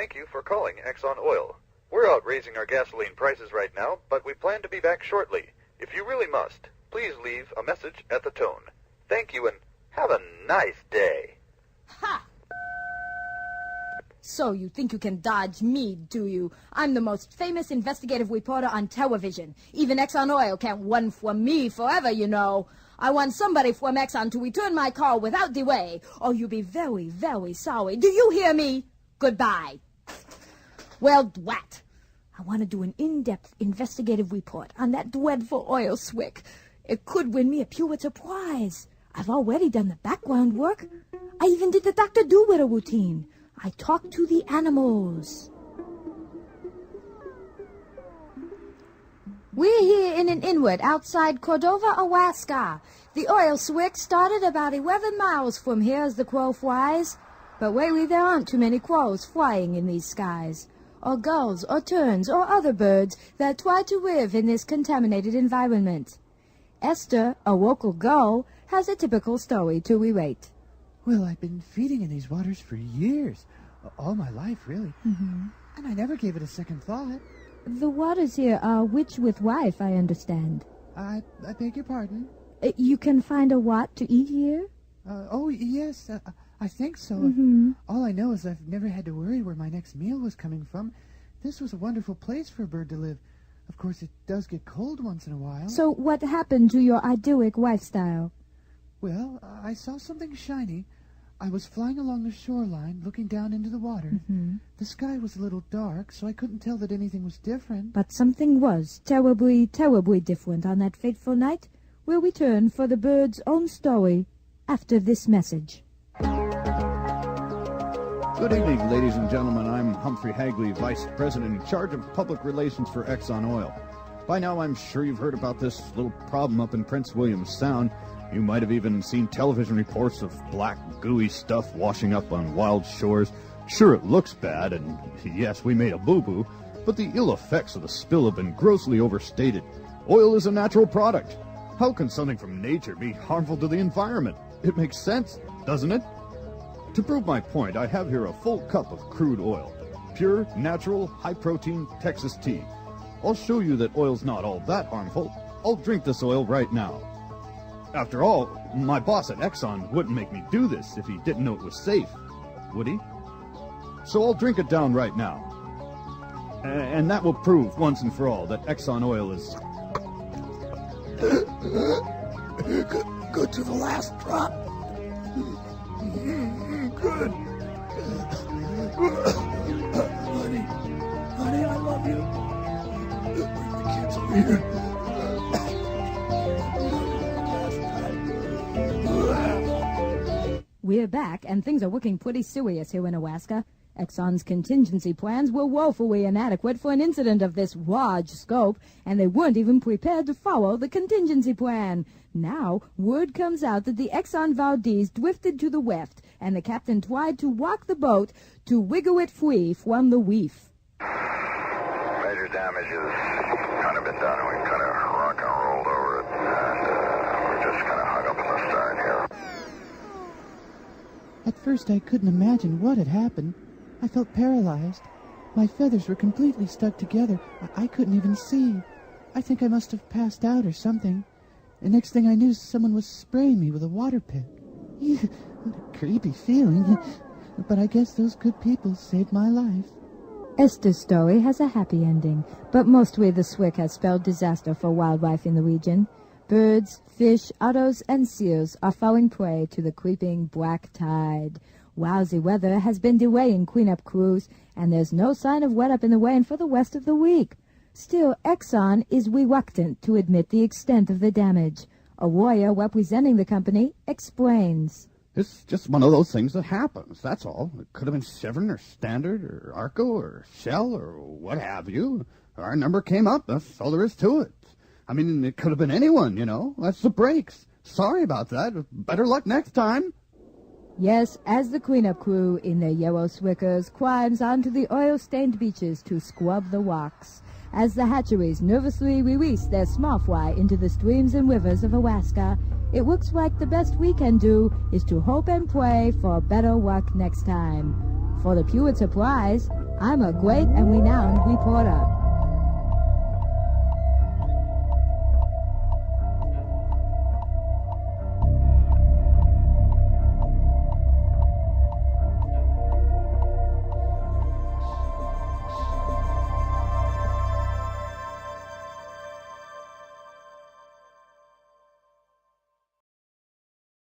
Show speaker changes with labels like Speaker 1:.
Speaker 1: thank you for calling Exxon Oil. We're out raising our gasoline prices right now, but we plan to be back shortly. If you really must, please leave a message at the tone. Thank you and have a nice day.
Speaker 2: Ha! So you think you can dodge me, do you? I'm the most famous investigative reporter on television. Even Exxon Oil can't run from me forever, you know. I want somebody from Exxon to return my call without delay, or you'll be very, very sorry. Do you hear me? Goodbye. Well, drat. I want to do an in-depth investigative report on that dreadful oil slick. It could win me a Pulitzer Prize. I've already done the background work. I even did the Dr. Doolittle routine. I talked to the animals. We're here in an inlet outside Cordova, Alaska. The oil slick started about 11 miles from here as the crow flies. But lately there aren't too many crows flying in these skies, or gulls, or terns, or other birds that try to live in this contaminated environment. Esther, a local gull, has a typical story to relate.
Speaker 3: Well, I've been feeding in these waters for years. All my life, really.
Speaker 2: Mm-hmm.
Speaker 3: And I never gave it a second thought.
Speaker 2: The waters here are rich with life, I understand.
Speaker 3: I beg your pardon?
Speaker 2: You can find a what to eat here?
Speaker 3: Oh, yes, I think so.
Speaker 2: Mm-hmm.
Speaker 3: All I know is I've never had to worry where my next meal was coming from. This was a wonderful place for a bird to live. Of course, it does get cold once in a while.
Speaker 2: So what happened to your idyllic lifestyle?
Speaker 3: Well, I saw something shiny. I was flying along the shoreline, looking down into the water.
Speaker 2: Mm-hmm.
Speaker 3: The sky was a little dark, so I couldn't tell that anything was different.
Speaker 2: But something was terribly, terribly different on that fateful night. We'll return for the bird's own story after this message.
Speaker 4: Good evening, ladies and gentlemen. I'm Humphrey Hagley, Vice President in charge of Public Relations for Exxon Oil. By now, I'm sure you've heard about this little problem up in Prince William Sound. You might have even seen television reports of black, gooey stuff washing up on wild shores. Sure, it looks bad, and yes, we made a boo-boo, but the ill effects of the spill have been grossly overstated. Oil is a natural product. How can something from nature be harmful to the environment? It makes sense, doesn't it? To prove my point, I have here a full cup of crude oil. Pure, natural, high-protein Texas tea. I'll show you that oil's not all that harmful. I'll drink this oil right now. After all, my boss at Exxon wouldn't make me do this if he didn't know it was safe, would he? So I'll drink it down right now. And that will prove once and for all that Exxon Oil is...
Speaker 5: Good to the last drop. Good. Honey, I love you. Bring the kids over here.
Speaker 2: We're back, and things are looking pretty serious here in Alaska. Exxon's contingency plans were woefully inadequate for an incident of this large scope, and they weren't even prepared to follow the contingency plan. Now, word comes out that the Exxon Valdez drifted to the left, and the captain tried to walk the boat to wiggle it free from the reef.
Speaker 1: Major damage has kind of been done, and we kind of rock and rolled over it, and we're just kind of hung up in the stern here.
Speaker 3: At first, I couldn't imagine what had happened. I felt paralyzed. My feathers were completely stuck together. I couldn't even see. I think I must have passed out or something. The next thing I knew, someone was spraying me with a water pick. Ew, what a creepy feeling. But I guess those good people saved my life.
Speaker 2: Esther's story has a happy ending, but mostly the swick has spelled disaster for wildlife in the region. Birds, fish, otters, and seals are falling prey to the creeping black tide. Lousy weather has been delaying cleanup crews, and there's no sign of wet up in the rain for the rest of the week. Still, Exxon is reluctant to admit the extent of the damage. A lawyer representing the company explains.
Speaker 4: It's just one of those things that happens, that's all. It could have been Chevron or Standard or Arco or Shell or what have you. Our number came up, that's all there is to it. I mean, it could have been anyone, you know. That's the breaks. Sorry about that. Better luck next time.
Speaker 2: Yes, as the cleanup crew in their yellow swickers climbs onto the oil-stained beaches to scrub the rocks, as the hatcheries nervously release their small fry into the streams and rivers of Alaska, it looks like the best we can do is to hope and pray for better luck next time. For the Pulitzer Prize, I'm a great and renowned reporter.